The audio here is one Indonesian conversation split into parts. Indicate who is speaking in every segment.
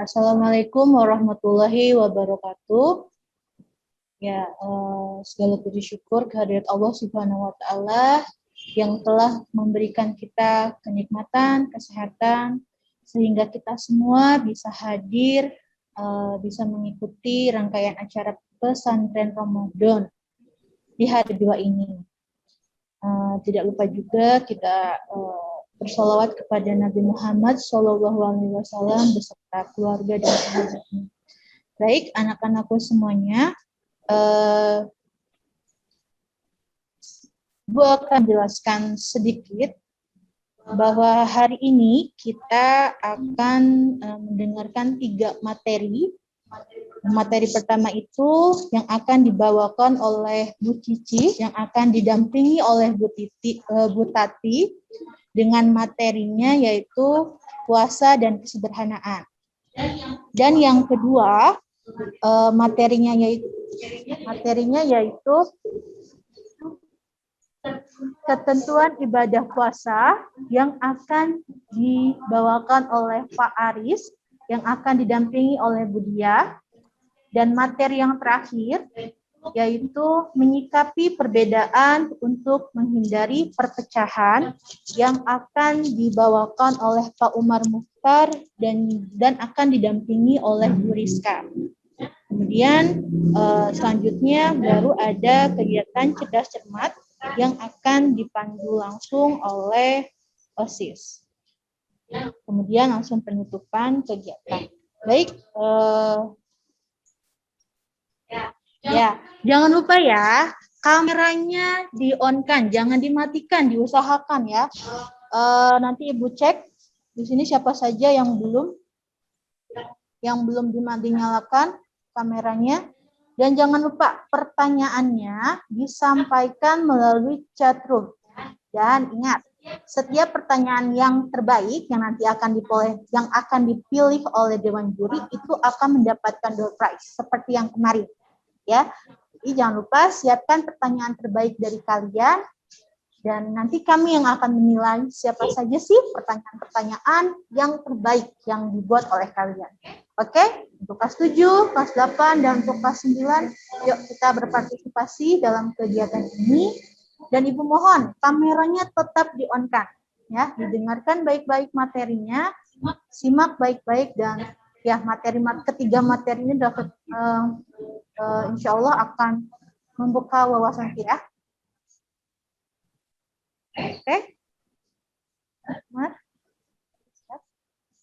Speaker 1: Assalamualaikum warahmatullahi wabarakatuh. Ya, segala puji syukur kehadirat Allah Subhanahu wa Ta'ala yang telah memberikan kita kenikmatan, kesehatan, sehingga kita semua bisa hadir, bisa mengikuti rangkaian acara pesantren Ramadan di hari 2 ini. Tidak lupa juga kita bersolawat kepada Nabi Muhammad SAW beserta keluarga dan sahabatnya. Baik, anak-anakku semuanya, Bu akan jelaskan sedikit bahwa hari ini kita akan mendengarkan 3 materi. Materi pertama itu yang akan dibawakan oleh Bu Cici, yang akan didampingi oleh Bu Tati, dengan materinya yaitu puasa dan kesederhanaan. Dan yang kedua, materinya yaitu ketentuan ibadah puasa yang akan dibawakan oleh Pak Aris, yang akan didampingi oleh Bu Dia. Dan materi yang terakhir yaitu menyikapi perbedaan untuk menghindari perpecahan yang akan dibawakan oleh Pak Umar Mukhtar dan akan didampingi oleh Bu Rizka. Kemudian selanjutnya baru ada kegiatan cerdas cermat yang akan dipandu langsung oleh OSIS. Kemudian langsung penutupan kegiatan. Baik, ya, jangan lupa ya, kameranya di-on-kan, jangan dimatikan, diusahakan ya. Nanti Ibu cek di sini siapa saja yang belum dinyalakan kameranya. Dan jangan lupa pertanyaannya disampaikan melalui chat room. Dan ingat, setiap pertanyaan yang terbaik yang nanti akan dipilih oleh Dewan Juri itu akan mendapatkan door prize seperti yang kemarin. Ya, jadi jangan lupa siapkan pertanyaan terbaik dari kalian dan nanti kami yang akan menilai siapa saja sih pertanyaan-pertanyaan yang terbaik yang dibuat oleh kalian. Oke, untuk kelas 7, kelas 8, dan untuk kelas 9, yuk kita berpartisipasi dalam kegiatan ini. Dan Ibu mohon kameranya tetap di-on-kan, ya, didengarkan baik-baik materinya, simak baik-baik dan ya ketiga materi ini dapat insya Allah akan membuka wawasan kita. Oke.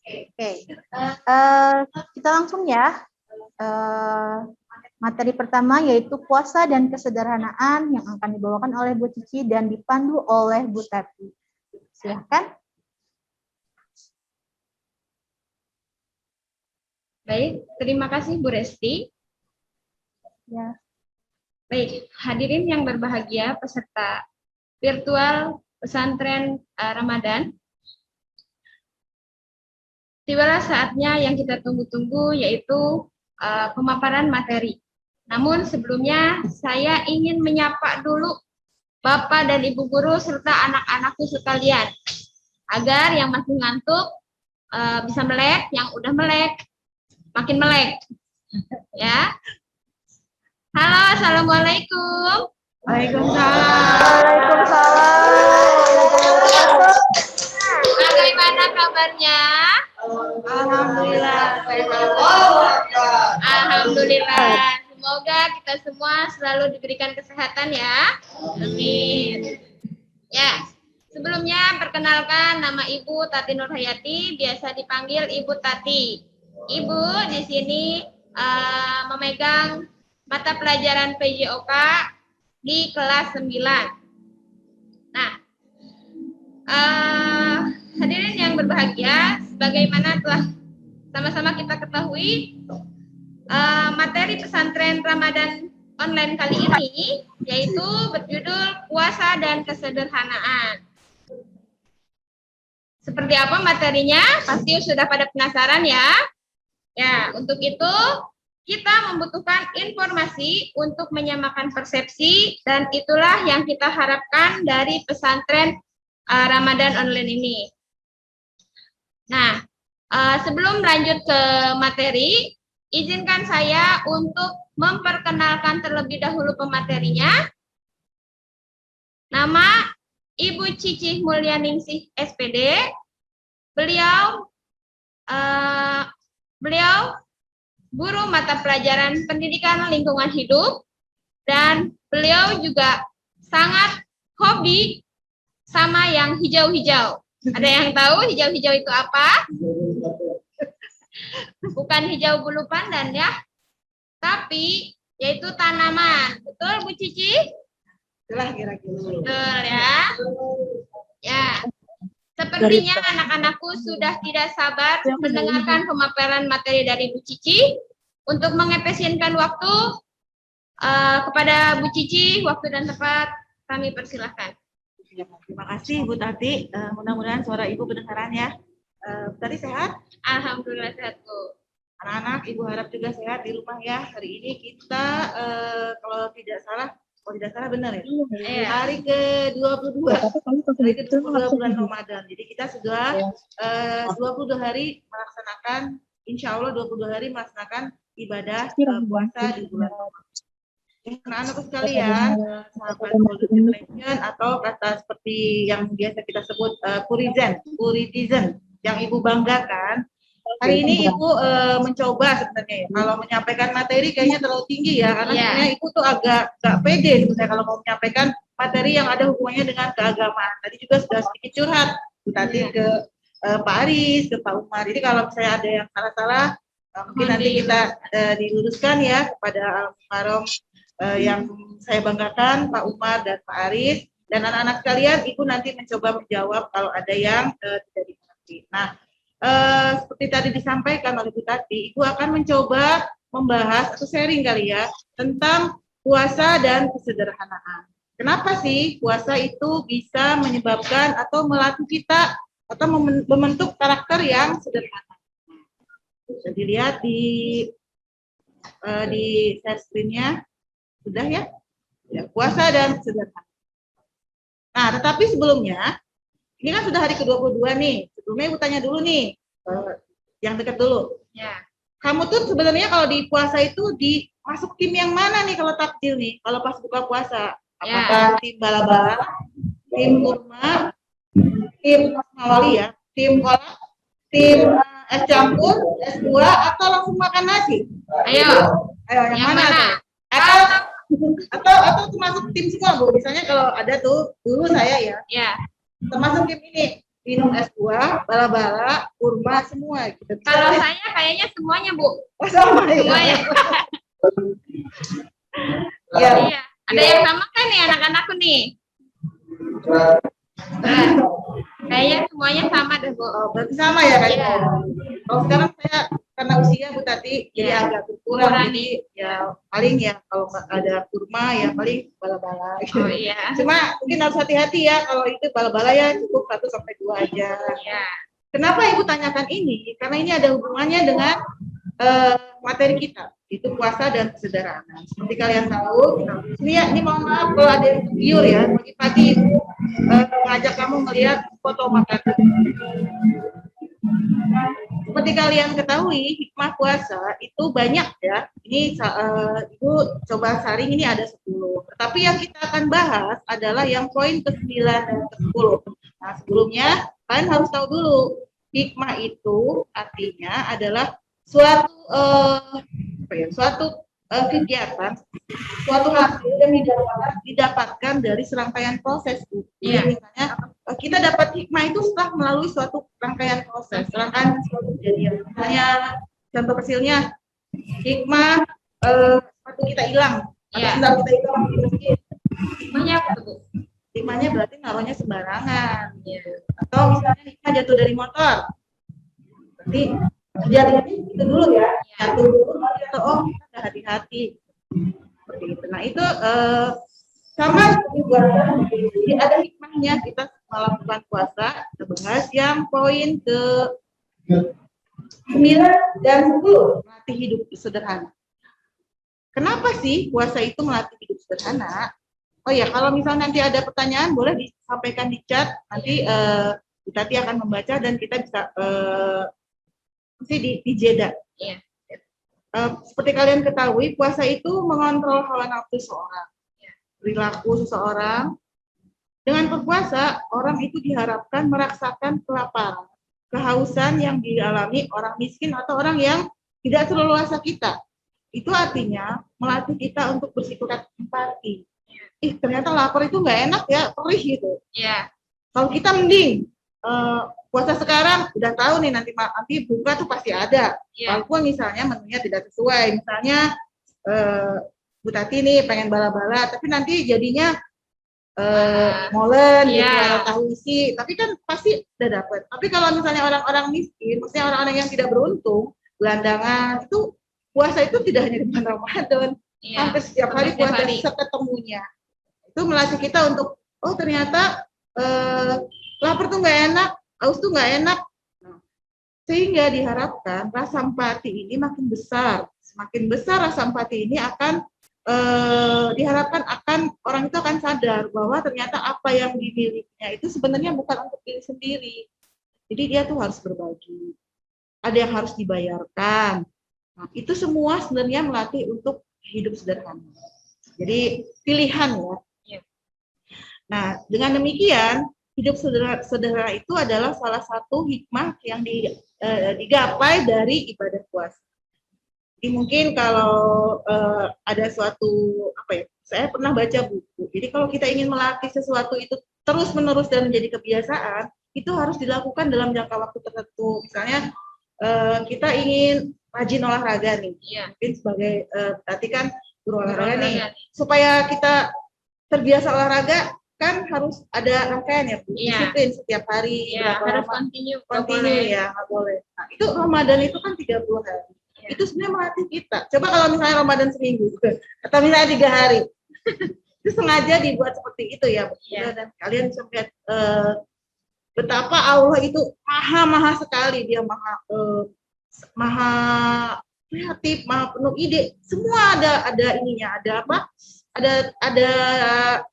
Speaker 1: Oke. Kita langsung ya. Materi pertama yaitu puasa dan kesederhanaan yang akan dibawakan oleh Bu Cici dan dipandu oleh Bu Tati. Silahkan.
Speaker 2: Baik, terima kasih Bu Resti.
Speaker 1: Ya.
Speaker 2: Baik, hadirin yang berbahagia peserta virtual pesantren Ramadan. Tibalah saatnya yang kita tunggu-tunggu yaitu pemaparan materi. Namun sebelumnya saya ingin menyapa dulu Bapak dan Ibu guru serta anak-anakku sekalian agar yang masih ngantuk bisa melek, yang udah melek makin melek. Ya. Halo, assalamualaikum.
Speaker 1: Waalaikumsalam.
Speaker 2: Bagaimana kabarnya?
Speaker 1: Alhamdulillah.
Speaker 2: Alhamdulillah. Semoga kita semua selalu diberikan kesehatan ya. Amin. Ya, sebelumnya perkenalkan nama Ibu Tati Nurhayati, biasa dipanggil Ibu Tati. Ibu di sini memegang mata pelajaran PJOK di kelas 9. Nah, hadirin yang berbahagia, sebagaimana telah sama-sama kita ketahui, materi pesantren Ramadan online kali ini yaitu berjudul puasa dan kesederhanaan. Seperti apa materinya? Pasti sudah pada penasaran ya. Ya, untuk itu kita membutuhkan informasi untuk menyamakan persepsi dan itulah yang kita harapkan dari pesantren Ramadan online ini. Nah, Sebelum lanjut ke materi, izinkan saya untuk memperkenalkan terlebih dahulu pematerinya. Nama Ibu Cicih Mulyaningsih SPD. Beliau guru mata pelajaran pendidikan lingkungan hidup, dan beliau juga sangat hobi sama yang hijau-hijau. Ada yang tahu hijau-hijau itu apa? Bukan hijau bulu pandan ya, tapi yaitu tanaman. Betul Bu Cici?
Speaker 3: Itulah kira-kira.
Speaker 2: Betul ya. Ya. Sepertinya anak-anakku sudah tidak sabar mendengarkan pemaparan materi dari Bu Cici. Untuk mengefisienkan waktu, kepada Bu Cici, waktu dan tempat kami persilahkan.
Speaker 3: Terima kasih Bu Tati. Mudah-mudahan suara Ibu kedengaran ya. Bu Tati sehat?
Speaker 2: Alhamdulillah sehat Bu.
Speaker 3: Anak-anak, Ibu harap juga sehat di rumah ya. Hari ini kita kalau tidak salah benar ya.
Speaker 2: Iya.
Speaker 3: Hari ke-22. Hari ke-22 bulan Ramadan. Jadi kita sudah 22 hari melaksanakan, insya Allah 22 hari melaksanakan ibadah puasa di bulan Ramadan. Anak-anakku sekalian, sahabat Golden Generation atau kata seperti yang biasa kita sebut Puritizen yang Ibu banggakan. Hari ini Ibu mencoba sebenarnya ya, kalau menyampaikan materi kayaknya terlalu tinggi ya, karena sebenarnya Ibu tuh agak pede sebenarnya kalau mau menyampaikan materi yang ada hubungannya dengan keagamaan. Tadi juga sudah sedikit curhat tadi ke Pak Aris, ke Pak Umar. Jadi kalau misalnya ada yang salah-salah, mungkin nanti kita diluruskan ya kepada almarhum yang saya banggakan, Pak Umar dan Pak Aris, dan anak-anak sekalian. Ibu nanti mencoba menjawab kalau ada yang tidak dimengerti. Nah, seperti tadi disampaikan oleh Bu Tati, Ibu akan mencoba membahas atau sharing kali ya tentang puasa dan kesederhanaan. Kenapa sih puasa itu bisa menyebabkan atau melatih kita atau membentuk karakter yang sederhana? Bisa dilihat di share screen-nya. Sudah ya? Ya, puasa dan sederhana. Nah, tetapi sebelumnya, ini kan sudah hari ke-22 nih. Sebelumnya Ibu tanya dulu nih, yang dekat dulu.
Speaker 2: Ya.
Speaker 3: Kamu tuh sebenarnya kalau di puasa itu masuk tim yang mana nih kalau takjil nih? Kalau pas buka puasa, apakah tim bala-bala, tim kurma, tim mawali ya, tim kolak, tim es campur, es buah, atau langsung makan nasi?
Speaker 2: Ayo
Speaker 3: yang mana? Atau termasuk tim semua Bu? Misalnya kalau ada tuh dulu saya ya. Termasuk tim ini, minum es buah, bala-bala, kurma semua gitu.
Speaker 2: Kalau saya kayaknya semuanya Bu.
Speaker 3: Sama ya.
Speaker 2: Semuanya.
Speaker 3: Iya.
Speaker 2: Iya. Ada yang sama kan nih anak-anakku nih? Kayaknya semuanya sama deh Bu.
Speaker 3: Oh, berarti sama ya kayaknya. Kalau sekarang saya karena usia Bu Tati jadi agak berkurang, jadi ya paling ya kalau nggak ada kurma ya paling bala-bala.
Speaker 2: Oh iya.
Speaker 3: Cuma mungkin harus hati-hati ya, kalau itu bala-bala ya cukup 1 sampai 2 aja.
Speaker 2: Iya.
Speaker 3: Kenapa Ibu tanyakan ini? Karena ini ada hubungannya dengan materi kita, itu puasa dan kesederhanaan. Seperti kalian tahu, ini mohon maaf kalau ada yang tergiur ya, pagi-pagi mengajak kamu melihat foto makanan. Seperti kalian ketahui, hikmah puasa itu banyak ya. Ini Ibu coba saring, ini ada 10. Tetapi yang kita akan bahas adalah yang poin ke-9 dan ke-10. Nah, sebelumnya kalian harus tahu dulu, hikmah itu artinya adalah suatu kegiatan, suatu hasil yang didapatkan dari serangkaian proses. Misalnya kita dapat hikmah itu setelah melalui suatu rangkaian proses, rangkaian suatu kejadian. Misalnya contoh kecilnya, hikmah sepatu kita hilang, atau sendal kita hilang di masjid.
Speaker 2: Hikmahnya apa tuh Bu?
Speaker 3: Hikmahnya berarti naruhnya sembarangan. Atau misalnya hikmah jatuh dari motor. Berarti kejadiannya itu dulu ya, jatuh dulu, atau kita hati-hati. Seperti itu. Nah itu sama seperti puasa, jadi ada hikmahnya kita melakukan puasa. Kita bahas yang poin ke-9 dan 10, melatih hidup sederhana. Kenapa sih puasa itu melatih hidup sederhana? Oh ya, kalau misalnya nanti ada pertanyaan boleh disampaikan di chat, nanti Bu Tati akan membaca dan kita bisa mesti dijeda.
Speaker 2: Iya.
Speaker 3: Seperti kalian ketahui, puasa itu mengontrol hawa nafsu seseorang, perilaku seseorang. Dengan berpuasa, orang itu diharapkan merasakan kelaparan, kehausan yang dialami orang miskin atau orang yang tidak seleluasa kita. Itu artinya melatih kita untuk bersifat empati. Ternyata lapar itu nggak enak ya, perih gitu.
Speaker 2: Iya.
Speaker 3: Kalau kita mending puasa sekarang udah tahu nih nanti buka tuh pasti ada.
Speaker 2: Iya.
Speaker 3: Walaupun misalnya menunya tidak sesuai, misalnya Bu Tati nih pengen bala-bala, tapi nanti jadinya molen gitu atau tahu isi, tapi kan pasti udah dapet. Tapi kalau misalnya orang-orang miskin, maksudnya orang-orang yang tidak beruntung, gelandangan, itu puasa itu tidak hanya di bulan Ramadan, hampir setiap hari puasa seketemunya. Itu melatih kita untuk, oh ternyata lapar tuh nggak enak, haus tuh nggak enak. Sehingga diharapkan rasa empati ini makin besar. Semakin besar rasa empati ini akan diharapkan orang itu akan sadar bahwa ternyata apa yang dimilikinya itu sebenarnya bukan untuk diri sendiri. Jadi dia tuh harus berbagi. Ada yang harus dibayarkan. Nah, itu semua sebenarnya melatih untuk hidup sederhana. Jadi pilihan ya. Nah, dengan demikian hidup sederhana itu adalah salah satu hikmah yang digapai dari ibadah puasa. Jadi mungkin kalau ada suatu saya pernah baca buku. Jadi kalau kita ingin melatih sesuatu itu terus-menerus dan menjadi kebiasaan, itu harus dilakukan dalam jangka waktu tertentu. Misalnya kita ingin rajin olahraga nih, mungkin sebagai tadi kan guru olahraga nih, supaya kita terbiasa olahraga kan harus ada rangkaian ya, disiplin setiap hari,
Speaker 2: harus continue
Speaker 3: ya, nggak boleh. Nah, itu Ramadan itu kan 30 hari. Itu sebenarnya melatih kita. Coba kalau misalnya Ramadan seminggu atau misalnya 3 hari, itu sengaja dibuat seperti itu ya, dan kalian bisa melihat betapa Allah itu maha sekali, dia maha kreatif, maha penuh ide, semua ada ininya, ada apa? Ada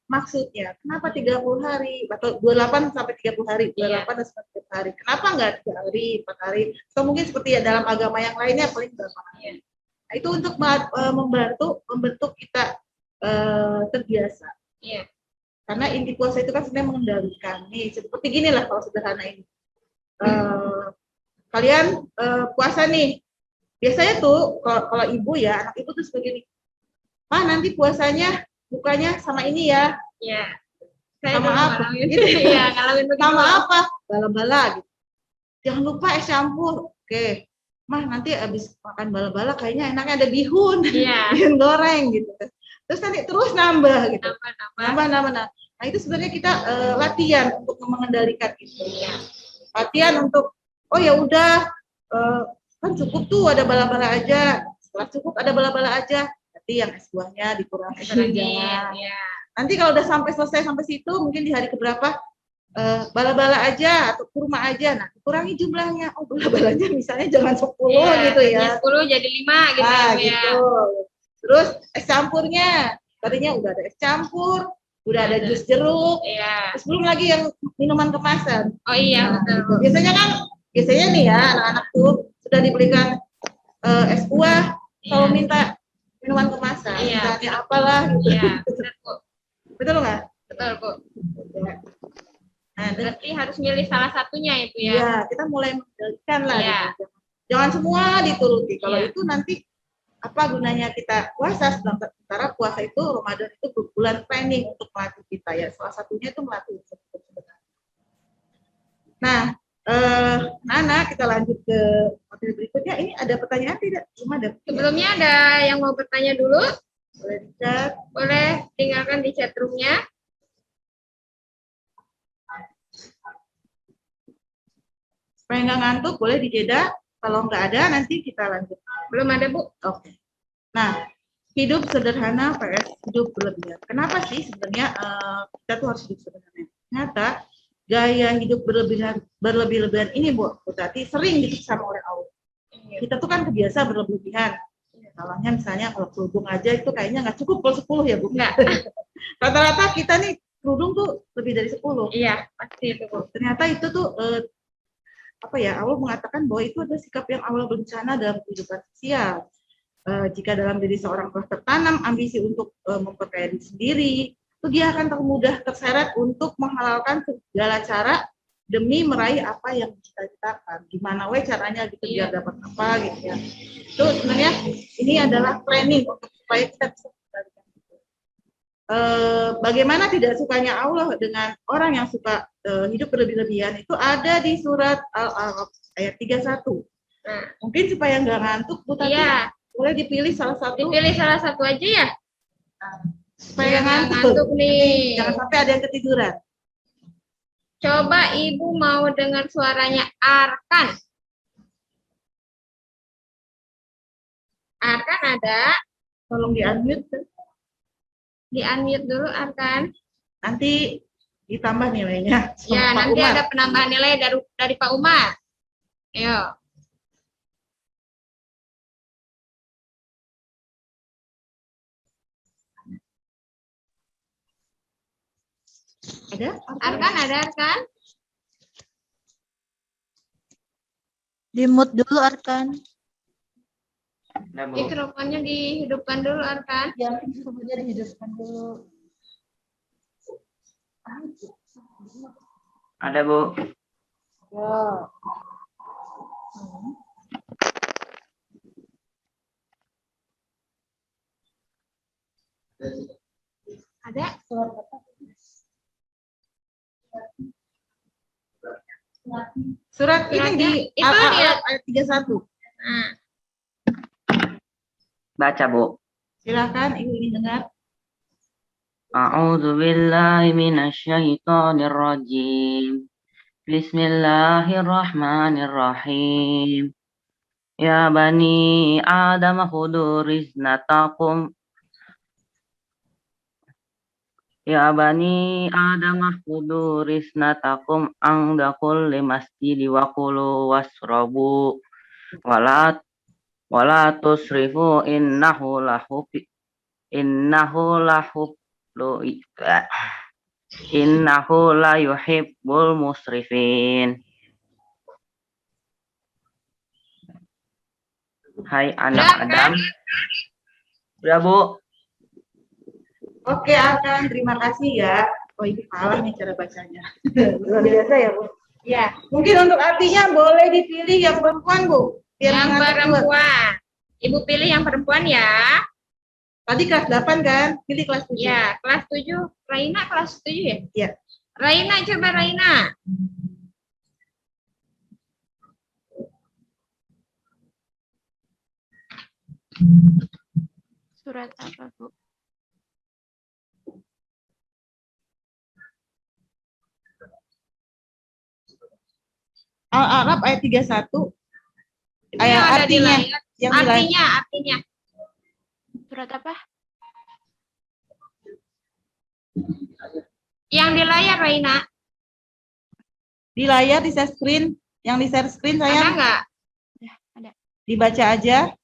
Speaker 3: maksudnya. Kenapa 30 hari atau 28 sampai 30 hari, 28 sampai 30 hari? Kenapa enggak 3 hari, 4 hari? Atau mungkin seperti ya dalam agama yang lainnya paling berapa hari? Nah, itu untuk membentuk kita terbiasa. Karena inti puasa itu kan sebenarnya mengendalikan. Nih, seperti gini lah kalau sederhana ini. Kalian puasa nih. Biasanya tuh kalau ibu ya, anak ibu tuh begini. Nanti puasanya bukanya sama ini ya.
Speaker 2: Iya.
Speaker 3: Sama apa? Gitu.
Speaker 2: Iya,
Speaker 3: sama apa? Bala-bala gitu. Jangan lupa es campur. Oke. Nanti abis makan bala-bala kayaknya enaknya ada bihun.
Speaker 2: Iya.
Speaker 3: Bihun goreng gitu. Terus nanti terus nambah gitu. Nambah. Nah, itu sebenarnya kita latihan untuk mengendalikan itu. Latihan untuk ya udah kan cukup tuh ada bala-bala aja. Setelah cukup ada bala-bala aja. Yang es buahnya dikurangi jangan. Nanti kalau udah selesai sampai situ, mungkin di hari keberapa bala-bala aja atau kurma aja. Nah, kurangi jumlahnya. Oh, bala-balanya misalnya jangan 10 gitu ya.
Speaker 2: 10 jadi 5 gitu ya.
Speaker 3: Gitu. Terus es campurnya, tadinya udah ada es campur, udah ada jus jeruk. Terus belum lagi yang minuman kemasan.
Speaker 2: Oh iya, betul.
Speaker 3: Biasanya nih ya, anak-anak tuh sudah dibelikan es buah, kalau minta minuman kemasan, misalnya apalah gitu.
Speaker 2: Iya, betul, Bu.
Speaker 3: Betul nggak?
Speaker 2: Betul, Bu.
Speaker 3: Nah,
Speaker 2: berarti harus milih salah satunya itu ya.
Speaker 3: Iya, kita mulai mengendalikan lah. Gitu. Jangan semua dituruti. Kalau itu nanti apa gunanya kita puasa? Sementara puasa itu Ramadan itu bulan training untuk melatih kita ya. Salah satunya itu melatih sebenarnya. Nah, Nana, kita lanjut ke materi berikutnya. Ini ada pertanyaan tidak? Cuma ada.
Speaker 2: Sebelumnya ada yang mau bertanya dulu?
Speaker 3: Boleh di chat.
Speaker 2: Boleh tinggalkan di chat room-nya.
Speaker 3: Supaya nggak ngantuk, boleh dijeda. Kalau nggak ada, nanti kita lanjut.
Speaker 2: Belum ada, Bu?
Speaker 3: Oke. Nah, hidup sederhana vs hidup berlebihan. Kenapa sih sebenarnya kita tuh harus hidup sederhana? Ternyata gaya hidup berlebih-lebihan ini, Bu Tati, sering dikisahkan oleh Allah. Kita tuh kan kebiasa berlebihan. Salahnya misalnya kalau kerudung aja itu kayaknya nggak cukup kalau 10 ya, Bu.
Speaker 2: Nggak.
Speaker 3: Rata-rata kita nih kerudung tuh lebih dari 10.
Speaker 2: Iya, pasti itu, Bu.
Speaker 3: Ternyata itu tuh Allah mengatakan bahwa itu adalah sikap yang Allah berencana dalam kehidupan sosial. Jika dalam diri seorang telah tertanam ambisi untuk memperkaya diri sendiri, itu dia akan termudah terseret untuk menghalalkan segala cara demi meraih apa yang dicita-citakan. Gimana caranya gitu biar dapat apa gitu ya. Itu sebenarnya ini adalah planning untuk supaya kita bisa mengembalikan itu. Bagaimana tidak sukanya Allah dengan orang yang suka hidup berlebih-lebihan itu ada di surat Al-A'raf ayat 31. Mungkin supaya nggak ngantuk, Bu Tati, boleh dipilih salah satu.
Speaker 2: Dipilih salah satu aja ya.
Speaker 3: Supaya ngantuk.
Speaker 2: Ngantuk nih.
Speaker 3: Jangan sampai ada yang ketiduran.
Speaker 2: Coba Ibu mau dengar suaranya Arkan. Arkan ada?
Speaker 3: Tolong di-unmute.
Speaker 2: Di-unmute dulu Arkan.
Speaker 3: Nanti ditambah nilainya.
Speaker 2: Ya, nanti ada penambahan nilai dari Pak Umar. Ayo.
Speaker 3: Ada?
Speaker 2: Arkan ada Arkan?
Speaker 1: Di-mute dulu Arkan.
Speaker 2: Mikrofonnya dihidupkan dulu Arkan.
Speaker 1: Yang mikrofonnya dihidupkan dulu.
Speaker 4: Ada, Bu.
Speaker 1: Ya.
Speaker 2: Ada?
Speaker 3: Surat ini di
Speaker 2: itu
Speaker 3: Al-A'raf ayat 31.
Speaker 2: Nah,
Speaker 4: Baca, Bu.
Speaker 3: Silakan Ibu ingin dengar.
Speaker 4: A'udzu billahi minasyaitonir rajim. Bismillahirrahmanirrahim. Ya bani Adam khudu rizqatakum. Ya bani Adam khudu rizqatakum anda kulli masjidi wa kulu wasrabu. Wala tusrifu innahu la yuhibbul musrifin. Hai anak Adam. Udah, Bu.
Speaker 3: Oke, Arkan, terima kasih ya. Oh, ini salah nih cara bacanya. Luar biasa ya, Bu.
Speaker 2: ya.
Speaker 3: Mungkin untuk artinya boleh dipilih yang perempuan, Bu. Biar
Speaker 2: Yang
Speaker 3: mengantuk juga.
Speaker 2: perempuan. Ibu pilih yang perempuan ya.
Speaker 3: Tadi kelas 8 kan? Pilih kelas 7.
Speaker 2: Ya, kelas 7. Raina kelas 7 ya?
Speaker 3: Iya.
Speaker 2: Raina, coba Raina.
Speaker 5: Surat apa, Bu?
Speaker 3: Al-A'raf ayat 31.
Speaker 2: Ini
Speaker 3: Ayat
Speaker 2: ada di
Speaker 3: artinya.
Speaker 2: layar.
Speaker 3: Yang di layar.
Speaker 2: Artinya.
Speaker 5: Surat apa?
Speaker 2: Yang di layar, Raina.
Speaker 3: Di layar, di share screen. Yang di share screen
Speaker 2: Ada
Speaker 3: saya
Speaker 2: nggak?
Speaker 5: Ya, ada.
Speaker 3: dibaca aja.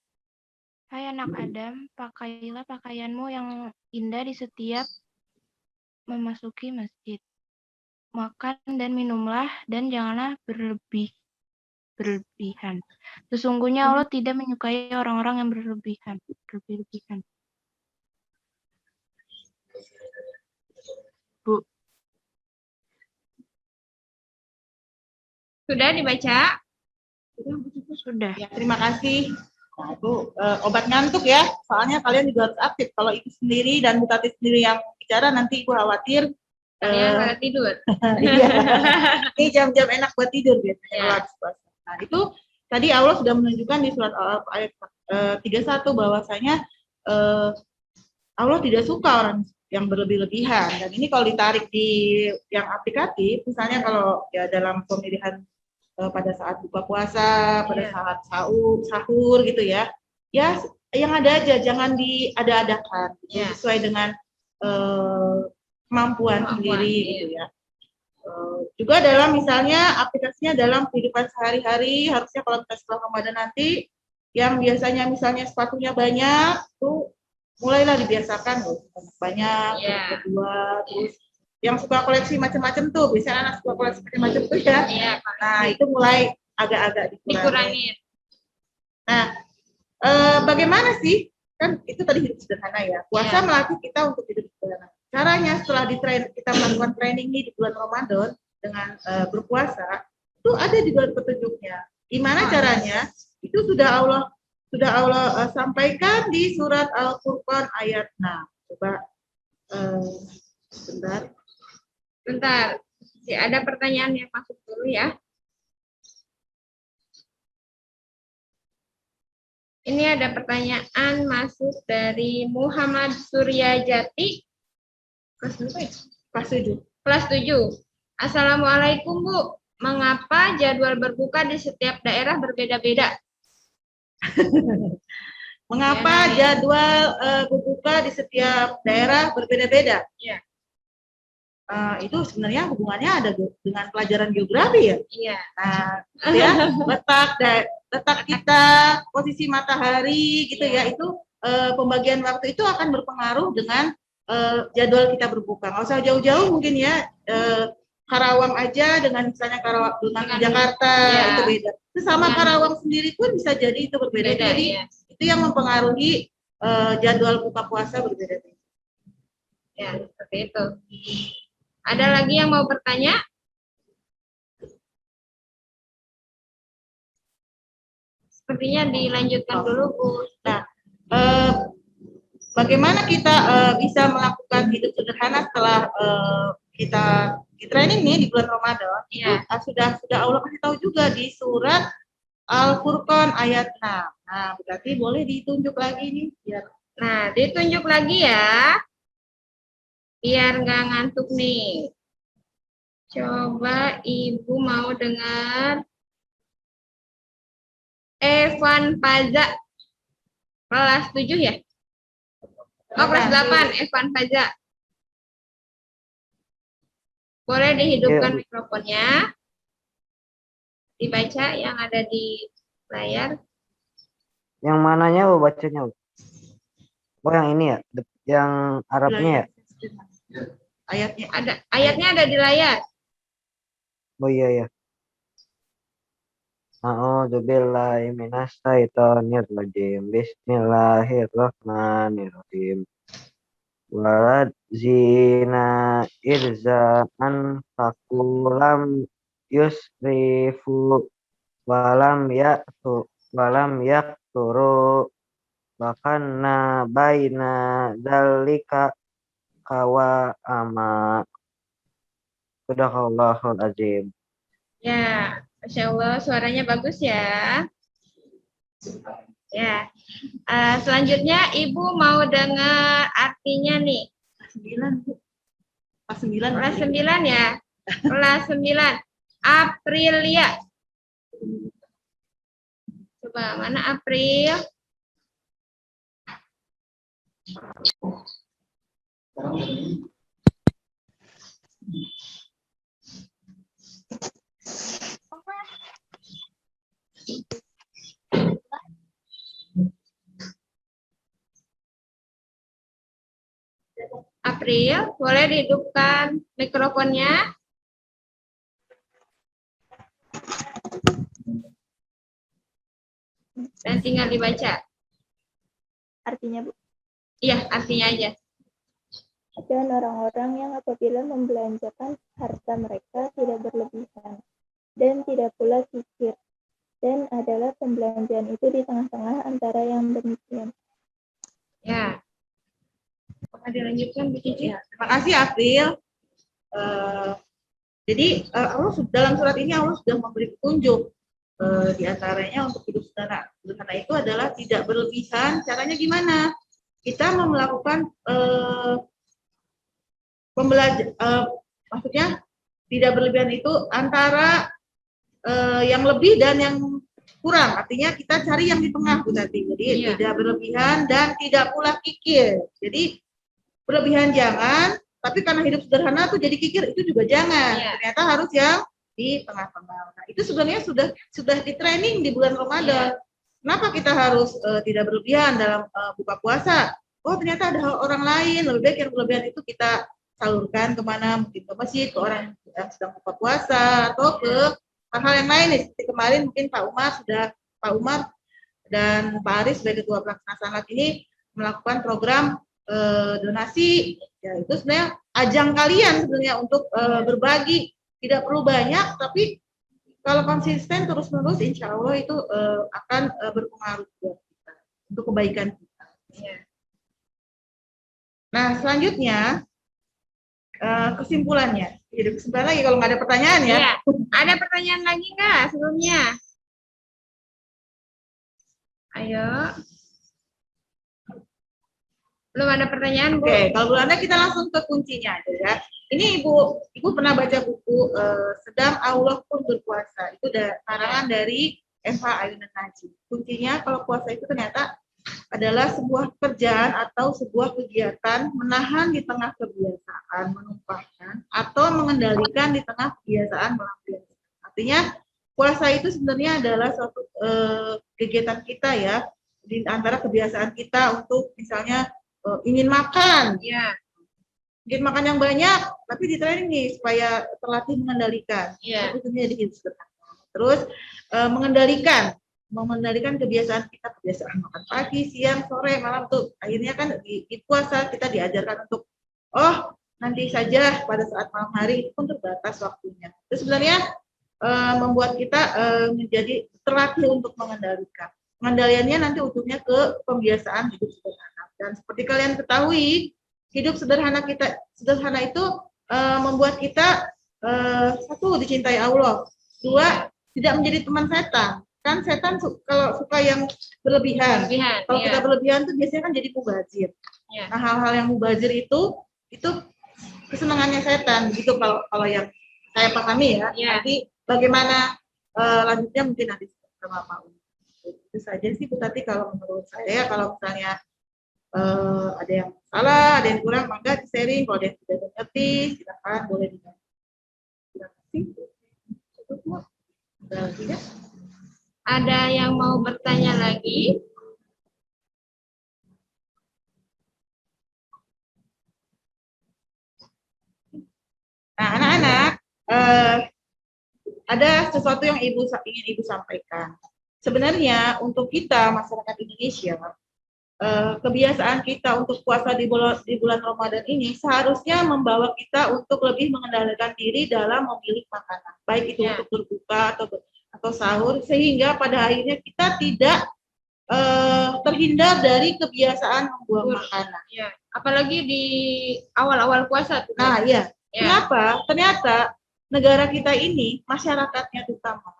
Speaker 5: Hai anak Adam, pakailah pakaianmu yang indah di setiap memasuki masjid. Makan dan minumlah dan janganlah berlebihan. Sesungguhnya Allah tidak menyukai orang-orang yang berlebihan. Bu,
Speaker 2: Sudah dibaca?
Speaker 5: sudah.
Speaker 3: Ya, terima kasih. Nah, itu obat ngantuk ya. Soalnya kalian juga harus aktif. Kalau Ibu sendiri dan Bu Tati sendiri yang bicara, nanti Ibu khawatir.
Speaker 2: Kalian pada tidur.
Speaker 3: Iya. Ini jam-jam enak buat tidur biasanya.
Speaker 2: Ya.
Speaker 3: Kalau habis puasa. Nah, itu tadi Allah sudah menunjukkan di surat Al-A'raf ayat 31 bahwasanya Allah tidak suka orang yang berlebih-lebihan. Dan ini kalau ditarik di yang aplikatif, misalnya kalau ya dalam pemilihan pada saat buka puasa, pada saat sahur gitu ya. Ya, yang ada aja, jangan diada-adakan. Sesuai dengan kemampuan sendiri gitu ya. Juga dalam misalnya aplikasinya dalam kehidupan sehari-hari, harusnya kalau kita setelah Ramadan nanti yang biasanya misalnya sepatunya banyak tuh mulailah dibiasakan loh, banyak kedua, terus yang suka koleksi macam-macam tuh, biasanya anak suka koleksi macam-macam tuh ya. Nah, itu mulai agak-agak dikurangi.
Speaker 2: Dikurangin.
Speaker 3: Nah, bagaimana sih? Kan itu tadi hidup sederhana ya. Puasa
Speaker 2: Iya.
Speaker 3: melatih kita untuk hidup sederhana. Caranya setelah kita melakukan training ini di bulan Ramadan dengan berpuasa, itu ada di bulan petunjuknya. Gimana caranya? Itu sudah Allah sampaikan di surat Al-Furqan ayat 6. Coba sebentar.
Speaker 2: Bentar. Ada pertanyaan yang masuk dulu ya. Ini ada pertanyaan masuk dari Muhammad Suryajati. Kelas berapa ya?
Speaker 3: Kelas 7.
Speaker 2: Kelas 7. Assalamualaikum Bu. Mengapa jadwal berbuka di setiap daerah berbeda-beda?
Speaker 3: Mengapa jadwal berbuka di setiap daerah berbeda-beda?
Speaker 2: Iya.
Speaker 3: Itu sebenarnya hubungannya ada dengan pelajaran geografi ya.
Speaker 2: Iya.
Speaker 3: Nah, ya letak kita, posisi matahari gitu ya, itu pembagian waktu itu akan berpengaruh dengan jadwal kita berbuka. Nggak usah jauh-jauh mungkin ya, Karawang aja dengan misalnya dengan Jakarta itu beda. Sesama Karawang sendiri pun bisa jadi itu berbeda. Jadi itu yang mempengaruhi jadwal buka puasa berbeda-beda.
Speaker 2: Ya, seperti itu. Ada lagi yang mau bertanya? Sepertinya dilanjutkan dulu, Bu.
Speaker 3: Nah, bagaimana kita bisa melakukan hidup sederhana setelah kita di training nih di bulan Ramadan?
Speaker 2: Iya.
Speaker 3: Sudah Allah kasih tahu juga di surat Al-Furqan ayat 6. Nah, berarti boleh ditunjuk lagi nih. Biar.
Speaker 2: Nah, ditunjuk lagi ya. Biar nggak ngantuk nih. Coba Ibu mau dengar Evan Paza. Kelas 7 ya? Oh, kelas 8, Evan Paza. Boleh dihidupkan mikrofonnya. Dibaca yang ada di layar.
Speaker 6: Yang mananya Bu bacanya? Oh, yang ini ya? Yang Arabnya ya?
Speaker 3: Ayatnya
Speaker 2: ada di layar.
Speaker 6: Oh iya ya. A'udzubillahi minasyaitonir rajim. Bismillahirrahmanirrahim. Walad zina irza'an fakulam yusrifu walam yakturu wakanna baina dzalika kawa ama. Sadaqallahul azim.
Speaker 2: Ya, Masya Allah, suaranya bagus ya. Ya, selanjutnya Ibu mau dengar artinya nih.
Speaker 3: Kelas 9.
Speaker 2: Kelas 9 ya. Kelas 9. Aprilia. Coba, mana April? April, boleh dihidupkan mikrofonnya? Dan tinggal dibaca.
Speaker 7: Artinya, Bu,
Speaker 2: Iya, artinya aja.
Speaker 7: dan orang-orang yang apabila membelanjakan harta mereka tidak berlebihan dan tidak pula kikir, dan adalah pembelanjaan itu di tengah-tengah antara yang demikian.
Speaker 2: Ya. Apakah dilanjutkan, Bu Cici?
Speaker 3: Ya, terima kasih April. Jadi Allah dalam surat ini Allah sudah memberi petunjuk. Di antaranya untuk hidup sederhana itu adalah tidak berlebihan. Caranya gimana? Kita mau melakukan maksudnya tidak berlebihan itu antara yang lebih dan yang kurang. Artinya kita cari yang di tengah, Bu Tati. Jadi tidak berlebihan dan tidak pula kikir. Jadi berlebihan jangan, tapi karena hidup sederhana tuh jadi kikir itu juga jangan. Ternyata harus yang di tengah-tengah. Nah, itu sebenarnya sudah di training di bulan Ramadan. Kenapa kita harus tidak berlebihan dalam buka puasa? Oh, ternyata ada orang lain, lebih baik yang berlebihan itu kita salurkan kemana? Mungkin ke masjid, ke orang yang sedang buka puasa, atau ke hal-hal yang lain nih, seperti kemarin mungkin Pak Umar dan Pak Aris sebagai Ketua Pelaksana Sanlat ini melakukan program donasi, ya itu sebenarnya ajang kalian sebenarnya untuk berbagi, tidak perlu banyak, tapi kalau konsisten terus-menerus, insya Allah itu akan berpengaruh buat kita, untuk kebaikan kita. Nah, selanjutnya kesimpulannya. Jadi kesimpulan lagi kalau nggak ada pertanyaan ya.
Speaker 2: Iya. Ada pertanyaan lagi nggak sebelumnya? Ayo. Belum ada pertanyaan, Bu?
Speaker 3: Oke, kalau belum ada kita langsung ke kuncinya aja ya. Ini Ibu pernah baca buku Sedang Allah Pun Berpuasa. Itu karangan dari Eva Ayunan Najib. Kuncinya kalau puasa itu ternyata adalah sebuah pekerjaan atau sebuah kegiatan menahan di tengah kebiasaan, menumpahkan, atau mengendalikan di tengah kebiasaan melampiaskan. Artinya puasa itu sebenarnya adalah suatu kegiatan kita ya, di antara kebiasaan kita untuk misalnya ingin makan, ingin makan yang banyak, tapi di training nih supaya terlatih mengendalikan. Itu jadi terus mengendalikan kebiasaan kita, kebiasaan makan pagi, siang, sore, malam tuh. Akhirnya kan di puasa kita diajarkan untuk nanti saja pada saat malam hari itu pun terbatas waktunya. Itu sebenarnya membuat kita menjadi terlatih untuk mengendalikan. Pengendaliannya nanti ujungnya ke pembiasaan hidup sederhana. Dan seperti kalian ketahui, hidup sederhana itu membuat kita satu, dicintai Allah, dua, tidak menjadi teman setan. Kan setan kalau suka yang berlebihan. Kalau kita berlebihan tuh biasanya kan jadi mubazir. Nah, hal-hal yang mubazir itu kesenangannya setan. Begitu kalau yang saya pahami ya. Nanti bagaimana lanjutnya mungkin nanti sama Pak Umi. Itu saja sih Bu Tati kalau menurut saya. Kalau misalnya ada yang salah, ada yang kurang, maka di-sharing. Kalau ada yang tidak mengerti, silakan boleh dibantu. Terima kasih. Cukup, Bu. Ada lagi ya?
Speaker 2: Ada yang mau bertanya lagi?
Speaker 3: Nah, anak-anak, ada sesuatu yang ingin Ibu sampaikan. Sebenarnya untuk kita, masyarakat Indonesia, kebiasaan kita untuk puasa di bulan Ramadan ini seharusnya membawa kita untuk lebih mengendalikan diri dalam memilih makanan. Baik itu untuk berbuka atau sahur, sehingga pada akhirnya kita tidak terhindar dari kebiasaan membuang makanan.
Speaker 2: Apalagi di awal-awal puasa tuh.
Speaker 3: Nah, iya. Kenapa? Ternyata negara kita ini, masyarakatnya terutama,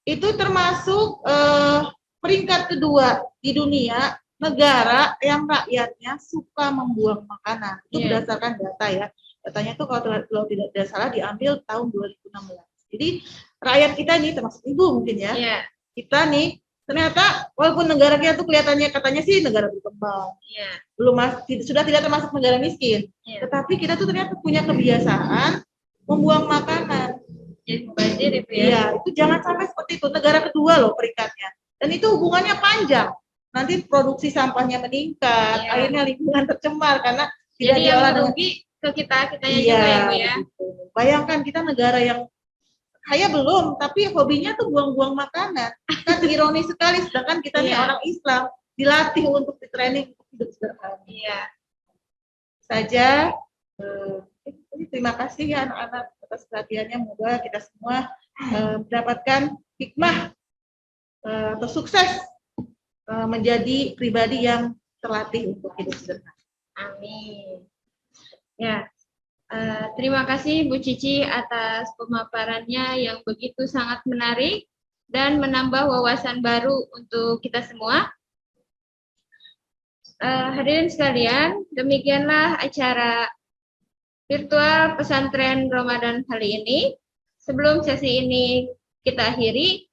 Speaker 3: itu termasuk peringkat kedua di dunia negara yang rakyatnya suka membuang makanan. Itu berdasarkan data ya. Datanya tuh kalau tidak salah diambil tahun 2016. Jadi rakyat kita nih, termasuk Ibu mungkin ya, kita nih ternyata walaupun negara kita tuh kelihatannya katanya sih negara berkembang, sudah tidak termasuk negara miskin, tetapi kita tuh ternyata punya kebiasaan membuang makanan.
Speaker 2: Jadi mubazir itu ya.
Speaker 3: Iya, itu jangan sampai seperti itu. Negara kedua loh peringkatnya, dan itu hubungannya panjang. Nanti produksi sampahnya meningkat, akhirnya lingkungan tercemar karena tidak diolah dengan
Speaker 2: ke kita-kitanya juga ya Bu ya.
Speaker 3: Gitu. Bayangkan kita negara yang kaya belum, tapi hobinya tuh buang-buang makanan. Kan ironis sekali, sedangkan kita nih orang Islam dilatih untuk di-training untuk hidup sederhana. Saja, terima kasih ya anak-anak atas perhatiannya. Semoga kita semua mendapatkan hikmah atau sukses menjadi pribadi yang terlatih untuk hidup sederhana.
Speaker 2: Amin. Ya. Terima kasih Bu Cici atas pemaparannya yang begitu sangat menarik dan menambah wawasan baru untuk kita semua. Hadirin sekalian, demikianlah acara virtual pesantren Ramadan kali ini. Sebelum sesi ini kita akhiri,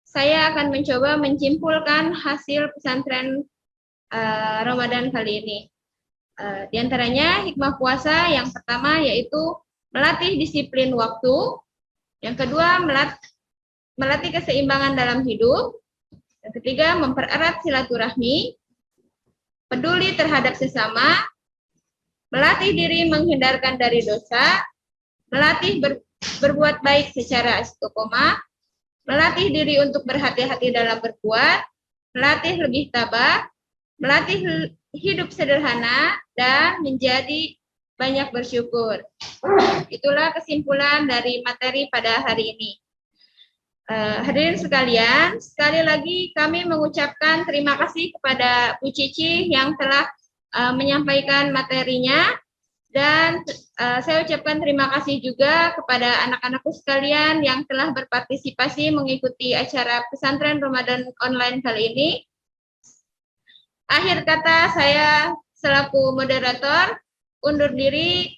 Speaker 2: saya akan mencoba menyimpulkan hasil pesantren Ramadan kali ini. Di antaranya hikmah puasa yang pertama yaitu melatih disiplin waktu, yang kedua melatih keseimbangan dalam hidup, yang ketiga mempererat silaturahmi, peduli terhadap sesama, melatih diri menghindarkan dari dosa, melatih berbuat baik secara istiqomah, melatih diri untuk berhati-hati dalam berbuat, melatih lebih tabah, melatih hidup sederhana, dan menjadi banyak bersyukur. Itulah kesimpulan dari materi pada hari ini. Hadirin sekalian, sekali lagi kami mengucapkan terima kasih kepada Bu Cici yang telah menyampaikan materinya, dan saya ucapkan terima kasih juga kepada anak-anakku sekalian yang telah berpartisipasi mengikuti acara pesantren Ramadan online kali ini. Akhir kata, saya selaku moderator undur diri.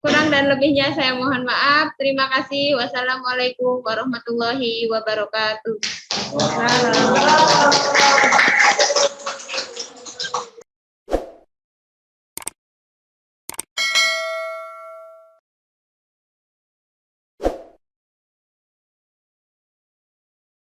Speaker 2: Kurang dan lebihnya saya mohon maaf. Terima kasih. Wassalamualaikum warahmatullahi wabarakatuh.